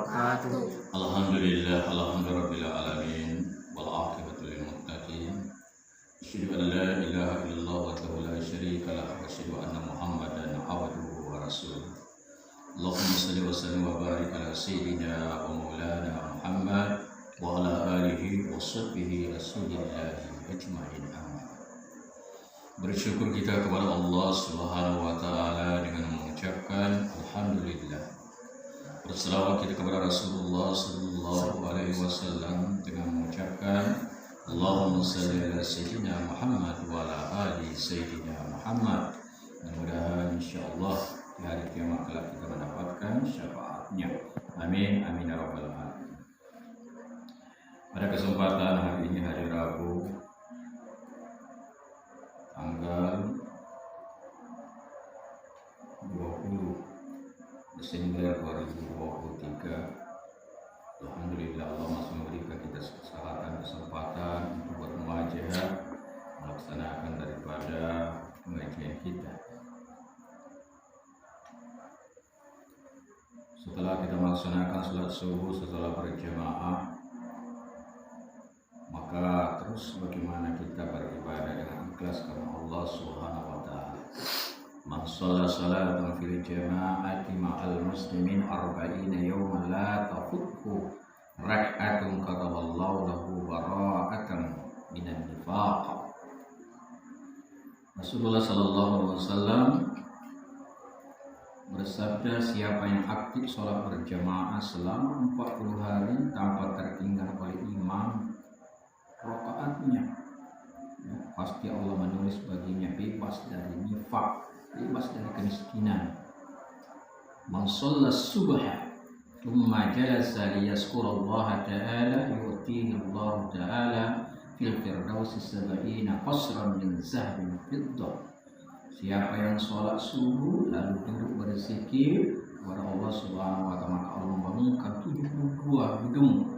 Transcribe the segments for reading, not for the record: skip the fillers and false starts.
wabarakatuh. Alhamdulillah, alhamdulillahirabbil alamin, wal aqibatu lil muttaqin. Asyhadu an la ilaha illallah wahdahu la syarika lah, wa asyhadu anna Muhammadan abduhu wa rasuluh. Allahumma shalli wa sallim wa barik ala sayyidina wa maulana Muhammad wa ala alihi wa sahbihi rasulillahi ajma'in. Bersyukur kita kepada Allah Subhanahu wa taala dengan mengucapkan alhamdulillah. Berselawat kita kepada Rasulullah sallallahu alaihi wasallam dengan mengucapkan Allahumma shalli ala sayyidina Muhammad wa ala ali sayyidina Muhammad. Mudah-mudahan insyaallah di hari kiamat kelak kita mendapatkan syafaatnya. Amin amin ya rabbal alamin. Pada kesempatan hari ini, hari Rabu, tanggal 20 Desember 2023. Alhamdulillah, Allah masih memberikan kita kesempatan untuk bermuajah melaksanakan daripada pengajian kita. Setelah kita melaksanakan salat subuh setelah berjamaah, maka terus bagaimana kita beribadah dengan ikhlas karena Allah Subhanahu wa taala. Man shalla salatan fil jama'ati ma'al muslimin arba'ina yawman la tafuthu rak'atun kataballahu lahu bara'atan minan nifaq. Rasulullah sallallahu alaihi wasallam bersabda, siapa yang aktif sholat berjamaah selama 40 hari tanpa tertinggal oleh imam rakaatnya, ya, pasti Allah menulis baginya bebas dari nifaq, bebas dari kemiskinan. Man shalla subha thumma jalasa liyazkurallaha ta'ala yu'tihi Allah ta'ala fil firdausi sab'ina qasran min zahabin fiddah. Siapa yang sholat subuh lalu duduk berzikir kepada Allah Subhanahu wa taala, maka Allah membangunkan 72 gedung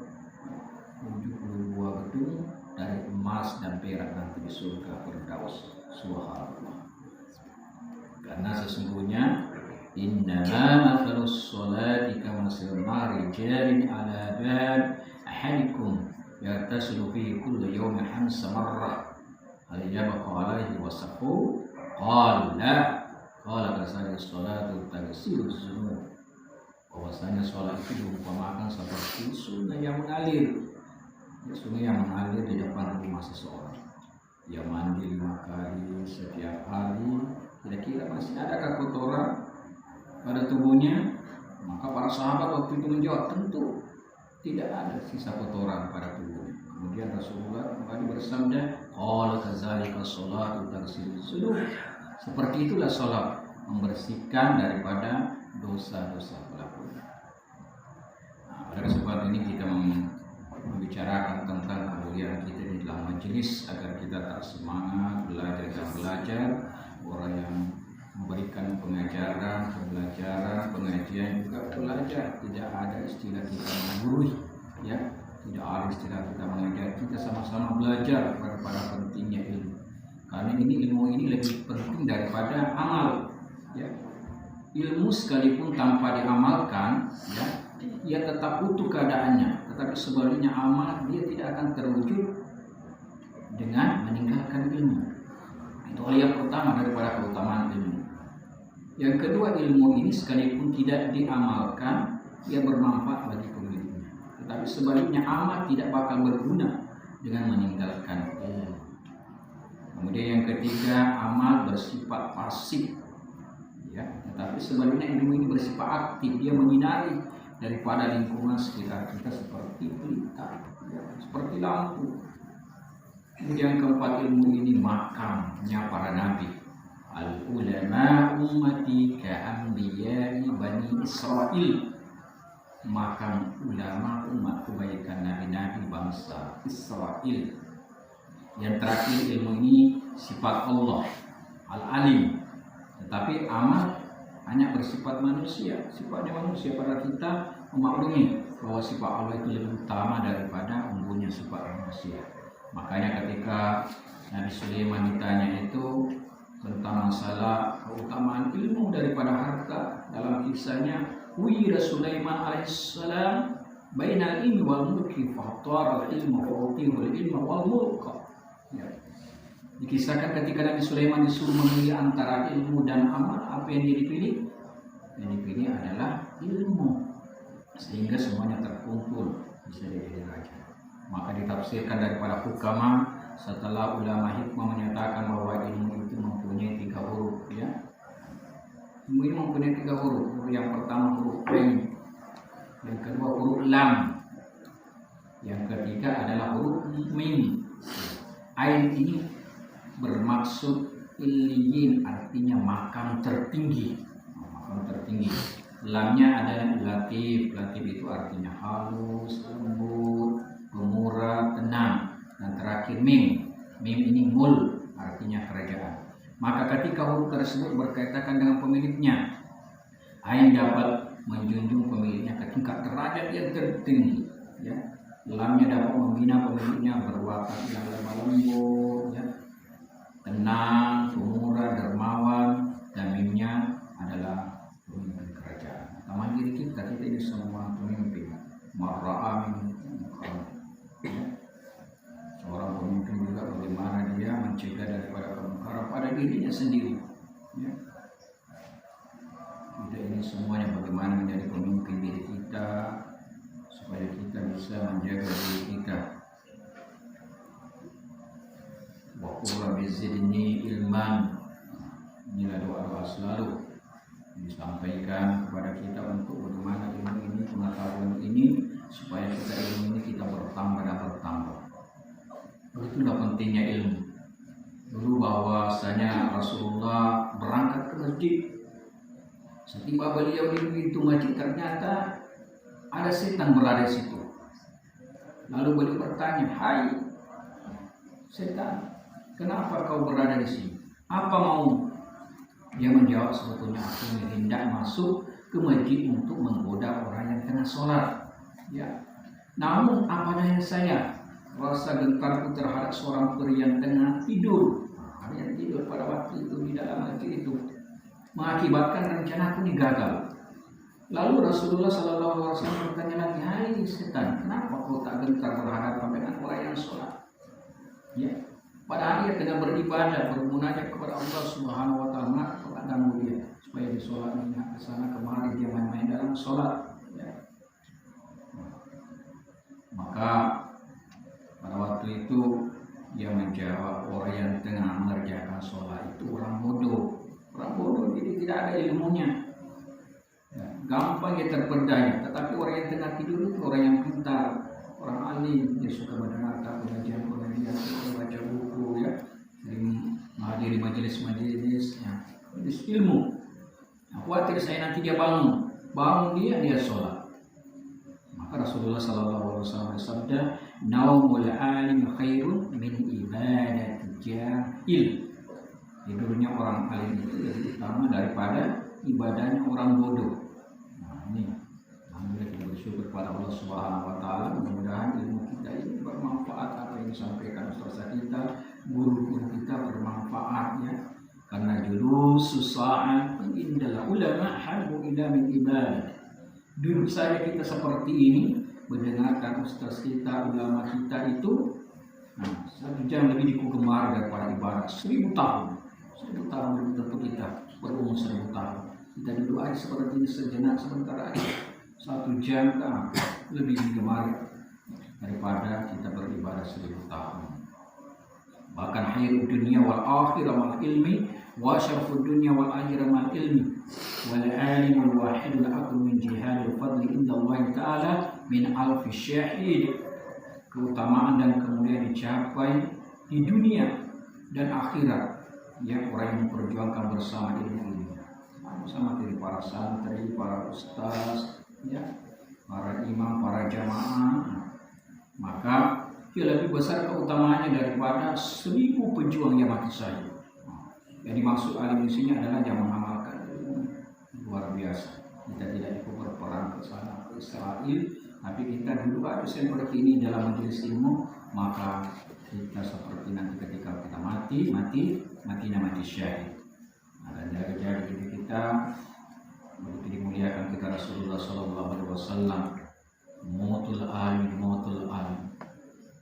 dari emas dan perak nanti di surga Firdaus. Subhanallah. Karena sesungguhnya innama mathalus sholati kamathali nari jarin ala bab ahadikum yaghtasilu fihi kullu yawmin khamsa marrah hal yabqa alaihi wasaqu qala la qala kasari sholatu tagsilu dzunub. Bahwasanya sholat itu diumpamakan seperti sungai yang mengalir. Sungai yang mengalir di depan rumah seseorang. Dia mandi 5 kali setiap hari. Kira-kira masih adakah kotoran pada tubuhnya? Maka para sahabat waktu itu menjawab, tentu tidak ada sisa kotoran pada tubuhnya. Kemudian Rasulullah kembali bersabda, qala kadzalika sholatu tagsilu dzunub. Seperti itulah sholat, membersihkan daripada dosa-dosa pelakunya. Nah, pada kesempatan ini kita membicarakan tentang kemuliaan kita di dalam majelis agar kita tak semangat belajar dan belajar. Orang yang memberikan pengajaran, pembelajaran, pengajian juga belajar. Tidak ada istilah kita menggurui, ya. Tidak ada istilah kita mengajar. Kita sama-sama belajar pada pentingnya ilmu. Karena ilmu ini lebih penting daripada amal, ya. Ilmu sekalipun tanpa diamalkan, ya, ia tetap utuh keadaannya. Tetapi sebaliknya amal dia tidak akan terwujud dengan meninggalkan ilmu. Itu hal yang pertama daripada keutamaan ilmu. Yang kedua, ilmu ini sekalipun tidak diamalkan, ia bermanfaat bagi pemiliknya. Tetapi sebaliknya amal tidak bakal berguna dengan meninggalkan ilmu. Kemudian yang ketiga, amal bersifat pasif, ya. Tetapi sebaliknya ilmu ini bersifat aktif, dia menyinari daripada lingkungan sekitar kita seperti pelita, ya, seperti lampu. Kemudian keempat, ilmu ini makamnya para nabi. Al ulama ummati ka anbiya'i bani Israil. Makam ulama umat kebaikan nabi-nabi bangsa Israel. Yang terakhir, ilmu ini sifat Allah al-alim. Tetapi amal hanya bersifat manusia, sifatnya manusia. Pada kita memaklumi bahwa sifat Allah itu lebih utama daripada umumnya sifat manusia. Makanya ketika Nabi Sulaiman ditanya itu tentang masalah keutamaan ilmu daripada harta, dalam kisahnya Uyira Sulaiman alaihissalam bainal ilmi wal mulki fahtara al-ilma wa utihu al-ilma wal mulka. Ya. Dikisahkan ketika Nabi Sulaiman disuruh memilih antara ilmu dan amal, apa yang dia dipilih? Yang dipilih adalah ilmu, sehingga semuanya terkumpul bisa jadi raja. Maka ditafsirkan daripada hukama setelah ulama hikmah menyatakan bahwa ilmu itu mempunyai 3 huruf, ya. Ilmu ini mempunyai 3 huruf. Yang pertama huruf ain, yang kedua huruf lam, yang ketiga adalah huruf mim. Ain ini bermaksud illiyin, artinya makam tertinggi. Makam tertinggi. Lamnya adalah latif. Latif itu artinya halus, lembut, pemurah, tenang. Dan terakhir mim. Mim ini mul, artinya kerajaan. Maka ketika huruf tersebut berkaitan dengan pemiliknya, ain dapat menjunjung pemiliknya ke tingkat derajat yang tertinggi, ya. Lamnya dapat membina pemiliknya berwatak yang lemah lembut, ya, tenang, pemurah, dermawan. Dan mimnya adalah pemimpin kerajaan. Taman diri kita ini semua pemimpin. Marra'amin, ya. Seorang pemimpin juga bagaimana dia mencegah daripada kemungkaran pada dirinya sendiri, ya. Kita ini semuanya bagaimana menjadi pemimpin diri kita supaya kita bisa menjaga diri kita. Wa qul rabbi zidni ilman. Inilah doa-doa selalu disampaikan kepada kita untuk bagaimana ilmu ini, pengetahuan ini, supaya kita ilmu ini kita bertambah dan bertambah. Itulah pentingnya ilmu. Dulu bahwasanya Rasulullah berangkat ke masjid. Setiba beliau di pintu masjid ternyata ada setan berada di situ. Lalu beliau bertanya, "Hai setan, kenapa kau berada di sini? Apa mau?" Dia menjawab, "Sebetulnya aku hendak masuk ke masjid untuk menggoda orang yang tengah sholat. Ya. Namun apa daya saya, rasa gentarku terhadap seorang pria yang tengah tidur." Ada yang tidur pada waktu itu di dalam masjid itu, mengakibatkan rencanaku ini gagal. Lalu Rasulullah SAW bertanya lagi, "Hai setan, kenapa kau tak gentar berhadapan dengan orang yang sholat?" Ya. Padahal dia tengah beribadah, bermunajat kepada Allah Subhanahu Wa Taala. Kau tak ganggu dia supaya di sholat ke sana kemari, dia main-main dalam sholat. Ya. Maka pada waktu itu dia menjawab, orang yang tengah mengerjakan sholat itu orang bodoh. Orang bodoh, jadi tidak ada ilmunya. Ya, gampang dia terpedaya. Tetapi orang yang tengah tidur itu orang yang pintar, orang alim. Dia suka mendengarkan pengajian, suka baca buku, ya, sering menghadiri majelis-majelis, ya, majelis ilmu. Nah, khawatir saya nanti dia bangun dia sholat. Maka Rasulullah SAW bersabda, "Naumul alim khairun min ibadati jahil." Tidurnya orang alim itu lebih utama daripada ibadahnya orang bodoh. Nah, ini alhamdulillah kita bersyukur kepada Allah Subhanahu Wa Taala. Mudah-mudahan ilmu kita ini bermanfaat, apa yang disampaikan ustaz kita, guru-guru kita bermanfaat, ya. Karena julusus sa'at indal ulama habu ila min ibadah. Duduk saja kita seperti ini, mendengarkan ustaz kita, ulama kita itu, 1 jam lebih digemar daripada ibadah 1000 tahun. 1000 tahun belum tentu kita berumur 1000 tahun. Kita duduk aja seperti ini sejenak sebentar aja, 1 jam kan lebih digemari daripada kita beribadah 1000 tahun. Bahkan khairud dunya wal akhirah mal ilmi wa syarafud dunya wal akhirah mal ilmi wal alimul wahidul akbar min jihadil fadli inda Allah Ta'ala min alfi syahid. Keutamaan dan kemuliaan dicapai di dunia dan akhirat, ya, orang yang memperjuangkan bersama ilmu ini, sama dari para santri, para ustaz, ya, para imam, para jamaah. Maka dia lebih besar keutamaannya daripada 1000 pejuang yang mati syahid. Yang dimaksud alim di sini adalah yang mengamalkan ilmu. Luar biasa. Kita tidak ikut berperang ke sana ke Israel, tapi kita duduk aja seperti ini dalam majelis ilmu, maka kita seperti nanti ketika kita matinya mati syahid. Dan dari diri kita begitu dimuliakan kita Rasulullah Sallallahu Alaihi Wasallam. Mautul alim,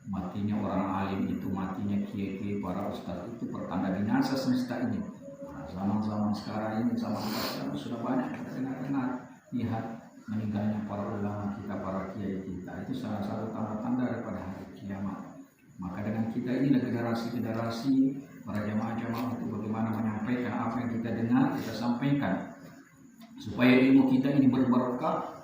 matinya orang alim itu, matinya kiai-kiai para ustaz itu pertanda binasa semesta ini. Nah, zaman-zaman sekarang ini, zaman sekarang sudah banyak kita dengar lihat meninggalnya para ulama kita, para kiai kita. Itu salah satu tanda-tanda daripada hari kiamat. Maka dengan kita inilah generasi-generasi para jamaah-jamaah itu bagaimana menyampaikan apa yang kita dengar, kita sampaikan supaya ilmu kita ini berberkah,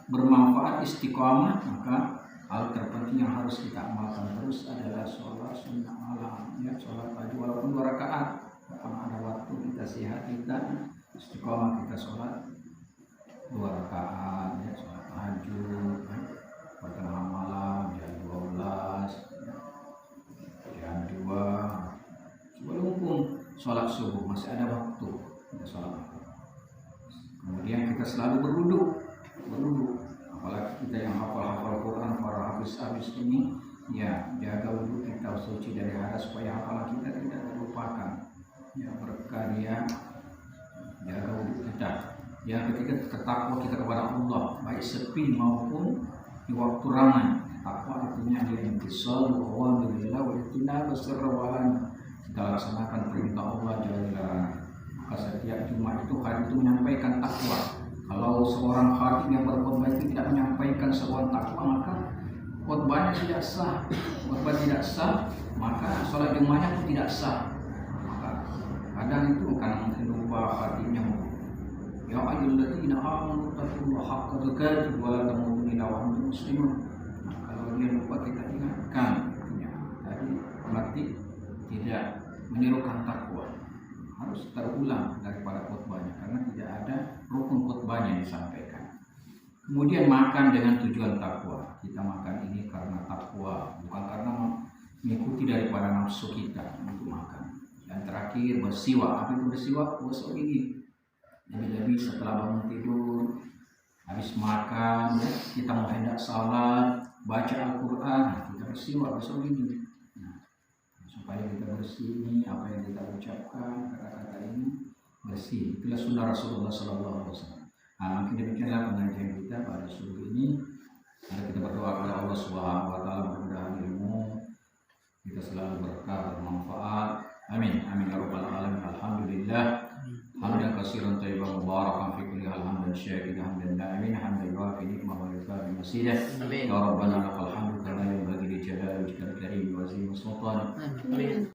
bermanfaat, istiqamah. Maka hal terpenting yang harus kita amalkan terus adalah sholat sunnah malam, ya, sholat pagi walaupun 2 rakaat. Kalau ada waktu kita sehat, kita istiqamah, kita sholat 2 rakaat, ya, sholat tahajud, ya, pertengahan malam jam 12, ya, jam 2 sebelum pun sholat subuh masih ada waktu, ya, sholat. Kemudian kita selalu berwudu, apalagi kita yang hafal Quran, para hafiz ini, ya, jaga wudu kita suci dari hadas supaya hafalan kita tidak terlupakan, ya, berkarya, jaga wudu kita. Yang ketiga, takwa kita kepada Allah, baik sepi maupun di waktu ramai. Takwa artinya al-intisal wa awamirillah wa itinab sirra wa alana. Kita laksanakan perintah Allah, jangan dilarang. Maka setiap Jumat itu hari itu menyampaikan takwa. Kalau seorang khatib yang berkhutbah itu tidak menyampaikan sebuah takwa, maka khutbahnya tidak sah. Khutbah tidak sah, maka sholat Jumatnya pun tidak sah. Maka kadang itu karena mungkin lupa khatibnya. Ya ayyuhalladzina amanu taqullaha haqqa tuqatih wa la tamutunna illa wa antum muslimun. Nah, kalau dia lupa kita ingatkan, ya, tadi berarti tidak menyerukan takwa. Harus terulang daripada khutbahnya karena tidak ada rukun khutbahnya yang disampaikan. Kemudian makan dengan tujuan takwa. Kita makan ini karena takwa, bukan karena mengikuti daripada nafsu kita untuk makan. Dan terakhir bersiwak. Apa itu bersiwak? Gosok gigi. Lebih-lebih setelah bangun tidur, habis makan, ya, kita mau hendak salat, baca Al-Quran, kita bersiwak, gosok gigi. Supaya kita bersih ini, apa yang kita ucapkan, kata-kata ini bersih. Itulah sunnah Rasulullah Sallallahu Alaihi Wasallam. Nah, mungkin demikianlah pengajian kita pada subuh ini. Mari kita berdoa kepada Allah Subhanahu Wa Taala, mudah-mudahan ilmu kita selalu berkah, bermanfaat. Amin, amin ya rabbal alamin. Alhamdulillah. Hamdan katsiran thayyiban mubarakan fi kulli hamdan syakiran hamdan na'imin hamdan yuwafi nikmah wa yukafi masidah. Ya rabbana lakal hamdu kama yanbaghi li jalali wajhikal karim wa azimi sultanik.